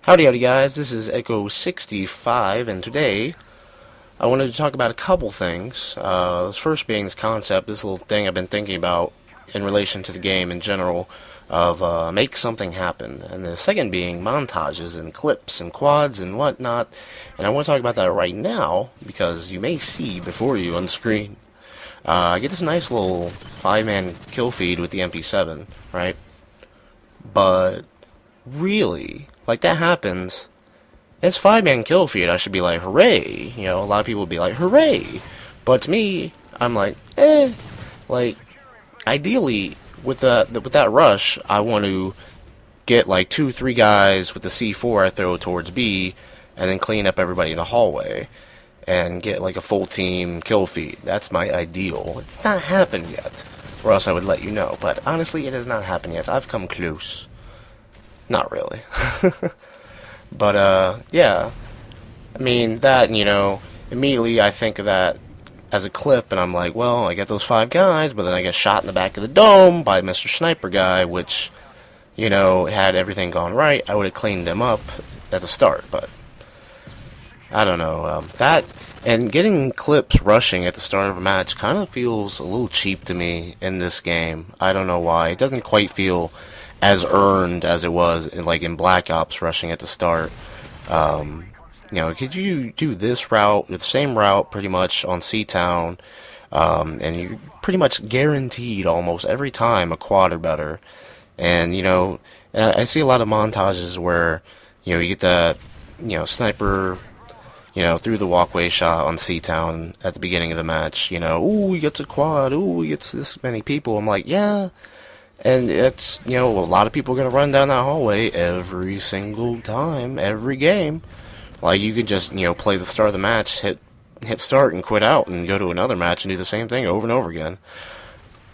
Howdy howdy guys, this is Echo65, and today I wanted to talk about a couple things. This first being this concept, this little thing I've been thinking about in relation to the game in general, of make something happen. And the second being montages and clips and quads and whatnot. And I want to talk about that right now, because you may see before you on the screen. I get this nice little 5-man kill feed with the MP7, right? But really, like, that happens, it's 5-man kill feed. I should be like, hooray, you know, a lot of people would be like, hooray, but to me, I'm like, like, ideally, with that rush, I want to get like 2-3 guys with the C4 I throw towards B, and then clean up everybody in the hallway, and get like a full team kill feed. That's my ideal. It's not happened yet, or else I would let you know, but honestly, it has not happened yet. I've come close. Not really. But, yeah. I mean, that, you know, immediately I think of that as a clip, and I'm like, well, I get those 5 guys, but then I get shot in the back of the dome by Mr. Sniper guy, which, you know, had everything gone right, I would have cleaned them up at the start, but I don't know. That, and getting clips rushing at the start of a match kind of feels a little cheap to me in this game. I don't know why. It doesn't quite feel as earned as it was in Black Ops rushing at the start. You know, could you do this route, the same route pretty much on C-Town, and you're pretty much guaranteed almost every time a quad or better. And, you know, I see a lot of montages where, you know, you get the, you know, sniper, you know, through the walkway shot on C-Town at the beginning of the match, you know, ooh, he gets a quad, ooh, he gets this many people. I'm like, yeah. And it's, you know, a lot of people are going to run down that hallway every single time, every game. Like, you could just, you know, play the start of the match, hit start and quit out and go to another match and do the same thing over and over again.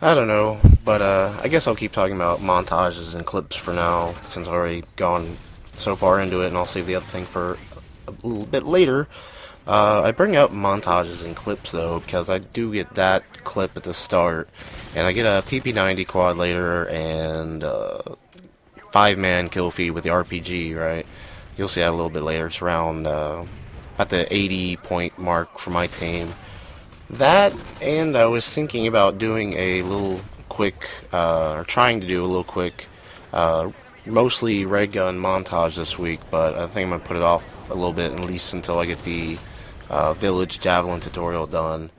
I don't know, but I guess I'll keep talking about montages and clips for now, since I've already gone so far into it, and I'll save the other thing for a little bit later. I bring up montages and clips, though, because I do get that clip at the start, and I get a PP90 quad later, and 5-man kill feed with the RPG, right? You'll see that a little bit later. It's around at the 80-point mark for my team. That, and I was thinking about doing a little quick, or trying to do a little quick, mostly red gun montage this week, but I think I'm going to put it off a little bit, at least until I get the Village Javelin tutorial done.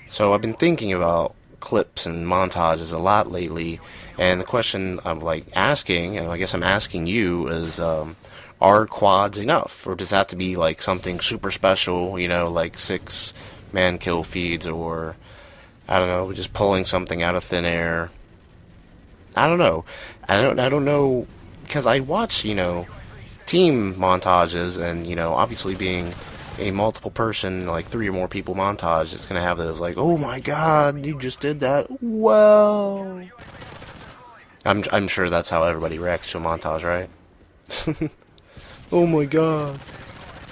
So I've been thinking about clips and montages a lot lately, and the question I'm like asking, and I guess I'm asking you, is are quads enough, or does that have to be like something super special, you know, like 6-man kill feeds, or I don't know, just pulling something out of thin air? I don't know. I don't know, because I watch, you know, team montages, and, you know, obviously being a multiple person, like 3 or more people montage, it's gonna have those like, oh my god, you just did that, wow. I'm sure that's how everybody reacts to a montage, right? Oh my god.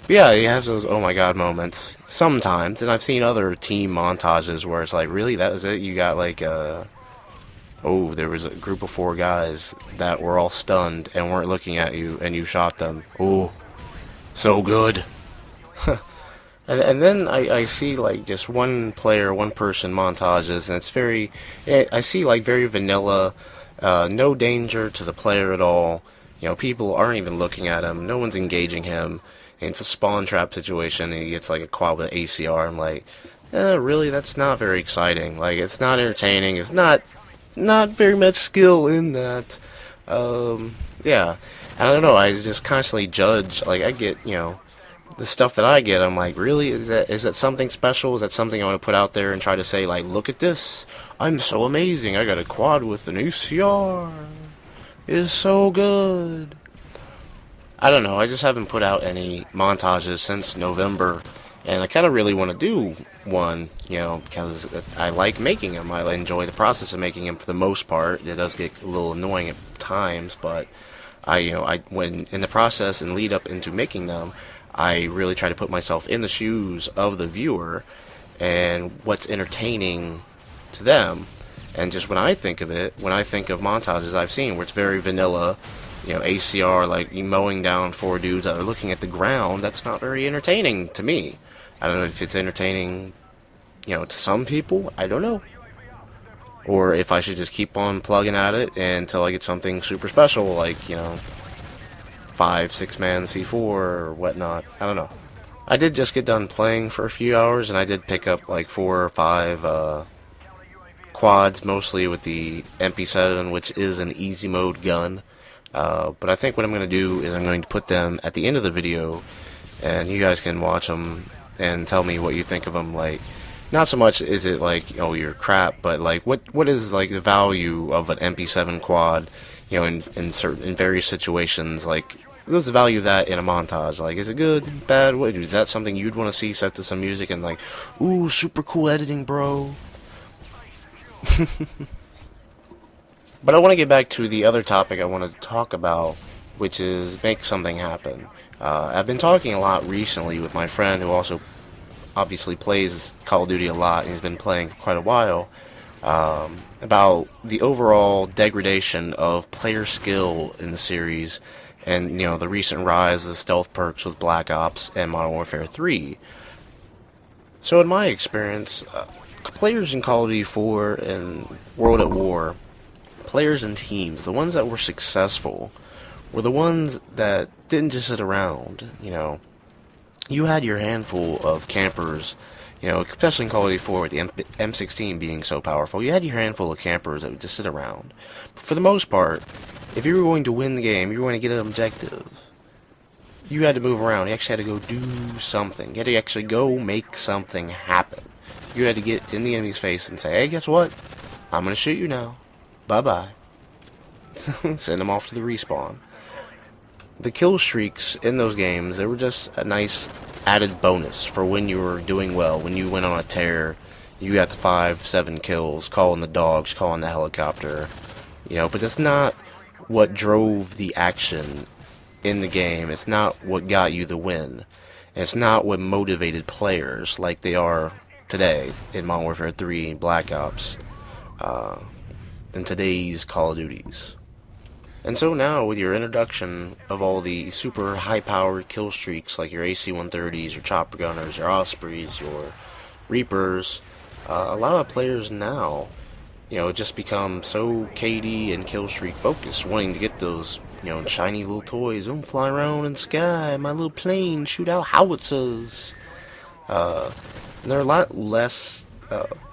But yeah, you have those oh my god moments sometimes, and I've seen other team montages where it's like, really, that was it? You got like oh, there was a group of 4 guys that were all stunned and weren't looking at you, and you shot them. Oh, so good. And then I see like just one person montages, and it's very, I see like very vanilla, no danger to the player at all. You know, people aren't even looking at him, no one's engaging him, and it's a spawn trap situation, and he gets like a quad with an ACR. I'm like, really, that's not very exciting. Like, it's not entertaining, it's not very much skill in that. Yeah, I don't know, I just constantly judge, like, I get, you know, the stuff that I get, I'm like, really, is that something special? Is that something I want to put out there and try to say, like, look at this, I'm so amazing, I got a quad with an ACR, it is so good. I don't know, I just haven't put out any montages since November, and I kind of really want to do one, you know, because I like making them. I enjoy the process of making them for the most part. It does get a little annoying at times, but when in the process and lead up into making them, I really try to put myself in the shoes of the viewer and what's entertaining to them. And just when I think of it, when I think of montages I've seen where it's very vanilla, ACR, like you mowing down 4 dudes that are looking at the ground. That's not very entertaining to me. I don't know if it's entertaining, to some people. I don't know. Or if I should just keep on plugging at it until I get something super special, like, 5-6 man C4 or whatnot. I don't know. I did just get done playing for a few hours, and I did pick up like 4 or 5 quads, mostly with the MP7, which is an easy mode gun. But I think what I'm going to do is I'm going to put them at the end of the video, and you guys can watch them and tell me what you think of them. Like, not so much is it like, oh, you're crap, but like what is like the value of an MP7 quad, in various situations. Like, what's the value of that in a montage? Like, is it good, bad? What is that something you'd want to see set to some music and like, ooh, super cool editing, bro? But I want to get back to the other topic I wanted to talk about, which is make something happen. I've been talking a lot recently with my friend who also obviously plays Call of Duty a lot, and he's been playing for quite a while, about the overall degradation of player skill in the series, and the recent rise of stealth perks with Black Ops and Modern Warfare 3. So in my experience, players in Call of Duty 4 and World at War, players and teams, the ones that were successful, were the ones that didn't just sit around. You had your handful of campers, especially in Call of Duty 4 with the M16 being so powerful. You had your handful of campers that would just sit around. But for the most part, if you were going to win the game, you were going to get an objective, you had to move around. You actually had to go do something. You had to actually go make something happen. You had to get in the enemy's face and say, hey, guess what? I'm going to shoot you now. Bye-bye. Send them off to the respawn. The kill streaks in those games, they were just a nice added bonus for when you were doing well. When you went on a tear, you got the 5-7 kills, calling the dogs, calling the helicopter. But that's not what drove the action in the game. It's not what got you the win. It's not what motivated players like they are today in Modern Warfare 3 and Black Ops, in today's Call of Duties. And so now, with your introduction of all the super high-powered kill streaks, like your AC-130s, your chopper gunners, your Ospreys, your Reapers, a lot of players now, just become so KD and kill streak focused, wanting to get those, shiny little toys. I'm fly around in the sky, my little plane, shoot out howitzers. And they're a lot less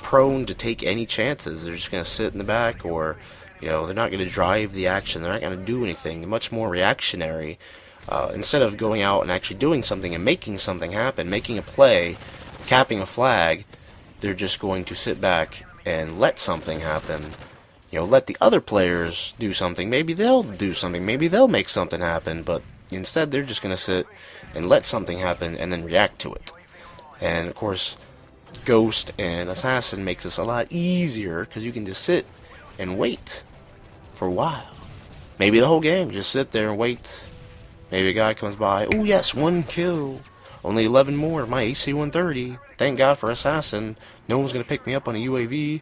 prone to take any chances. They're just going to sit in the back, or they're not going to drive the action. They're not going to do anything. They're much more reactionary. Instead of going out and actually doing something and making something happen, making a play, capping a flag, they're just going to sit back and let something happen. Let the other players do something. Maybe they'll do something. Maybe they'll make something happen. But instead, they're just going to sit and let something happen and then react to it. And, of course, Ghost and Assassin makes this a lot easier because you can just sit and wait for a while. Maybe the whole game, just sit there and wait. Maybe a guy comes by, oh yes, 1 kill, only 11 more, my AC-130, thank God for Assassin, no one's going to pick me up on a UAV,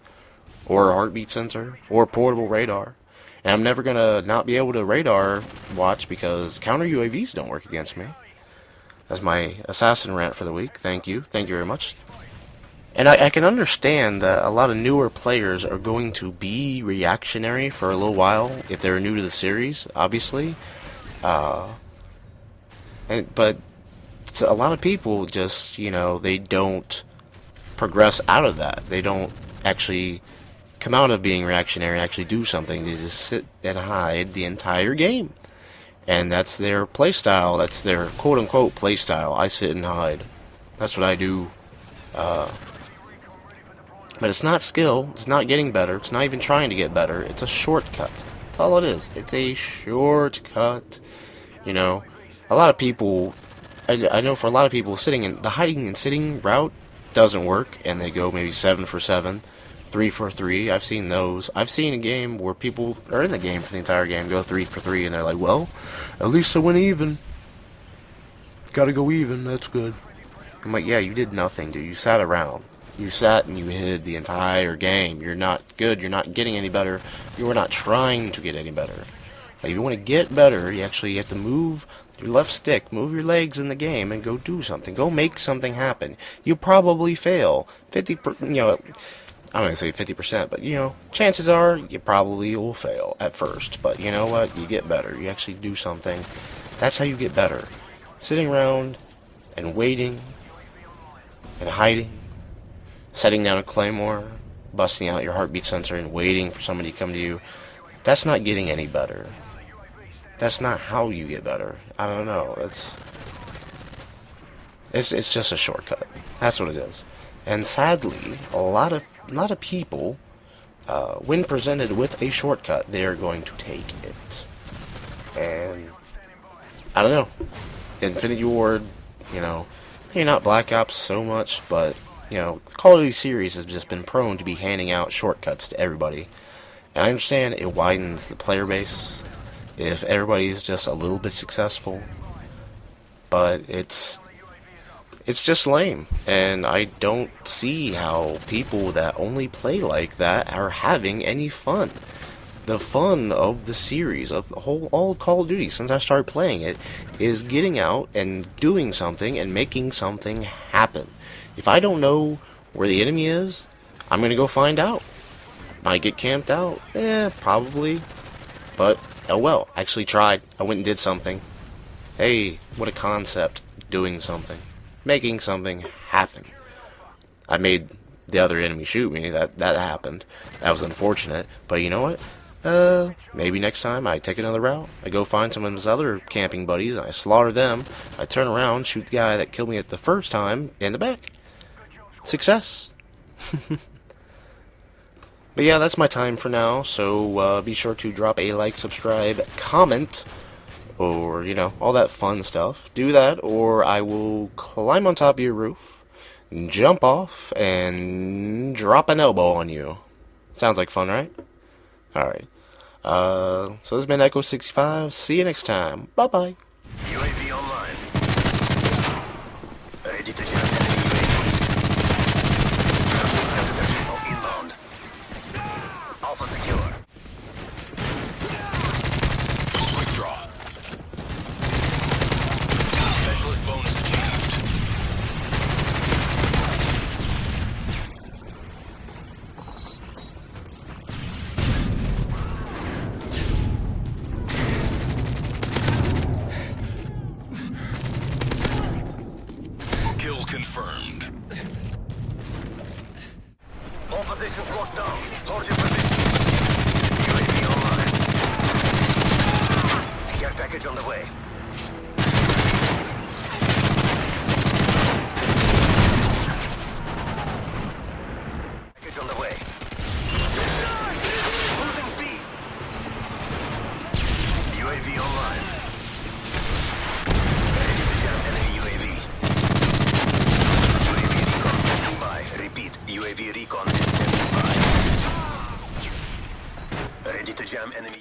or a heartbeat sensor, or a portable radar, and I'm never going to not be able to radar watch because counter UAVs don't work against me. That's my Assassin rant for the week, thank you very much. And I can understand that a lot of newer players are going to be reactionary for a little while if they're new to the series, obviously. But a lot of people just, they don't progress out of that. They don't actually come out of being reactionary and actually do something. They just sit and hide the entire game. And that's their playstyle. That's their quote-unquote playstyle. I sit and hide. That's what I do. But it's not skill, it's not getting better, it's not even trying to get better, it's a shortcut. That's all it is. It's a shortcut. A lot of people, I know for a lot of people, the hiding and sitting route doesn't work, and they go maybe 7 for 7, 3 for 3. I've seen those. I've seen a game where people are in the game for the entire game, go 3 for 3, and they're like, well, at least I went even. Gotta go even, that's good. I'm like, yeah, you did nothing, dude. You sat around. You sat and you hid the entire game. You're not good. You're not getting any better. You are not trying to get any better. Like, if you want to get better, you actually have to move your left stick, move your legs in the game, and go do something. Go make something happen. You probably fail. I'm going to say 50%, but, chances are you probably will fail at first. But you know what? You get better. You actually do something. That's how you get better. Sitting around and waiting and hiding, setting down a claymore, busting out your heartbeat sensor and waiting for somebody to come to you, that's not getting any better. That's not how you get better. I don't know. It's just a shortcut. That's what it is. And sadly, a lot of people, when presented with a shortcut, they're going to take it. And I don't know. Infinity Ward, maybe not Black Ops so much, but the Call of Duty series has just been prone to be handing out shortcuts to everybody. And I understand it widens the player base if everybody's just a little bit successful, but it's just lame, and I don't see how people that only play like that are having any fun. The fun of the series, of all of Call of Duty since I started playing it, is getting out and doing something and making something happen. If I don't know where the enemy is, I'm gonna go find out. Might get camped out, probably, but oh well, actually tried. I went and did something. Hey, what a concept, doing something. Making something happen. I made the other enemy shoot me. That happened. That was unfortunate. But you know what? Maybe next time I take another route. I go find some of his other camping buddies and I slaughter them. I turn around, shoot the guy that killed me at the first time in the back. Success. But yeah, that's my time for now. So be sure to drop a like, subscribe, comment, or, all that fun stuff. Do that, or I will climb on top of your roof, jump off, and drop an elbow on you. Sounds like fun, right? Alright. So this has been Echo65. See you next time. Bye-bye. UAV online. Ready to jump enemy UAV. Missile inbound. Alpha secure. Quick draw. Specialist bonus achieved. Kill confirmed. All positions locked down. Hold your position. UAV online. Care package on the way. On the way. Losing B. UAV online. Ready to jam enemy UAV. UAV recon standing by. Repeat, UAV recon is standing by. Ready to jam enemy.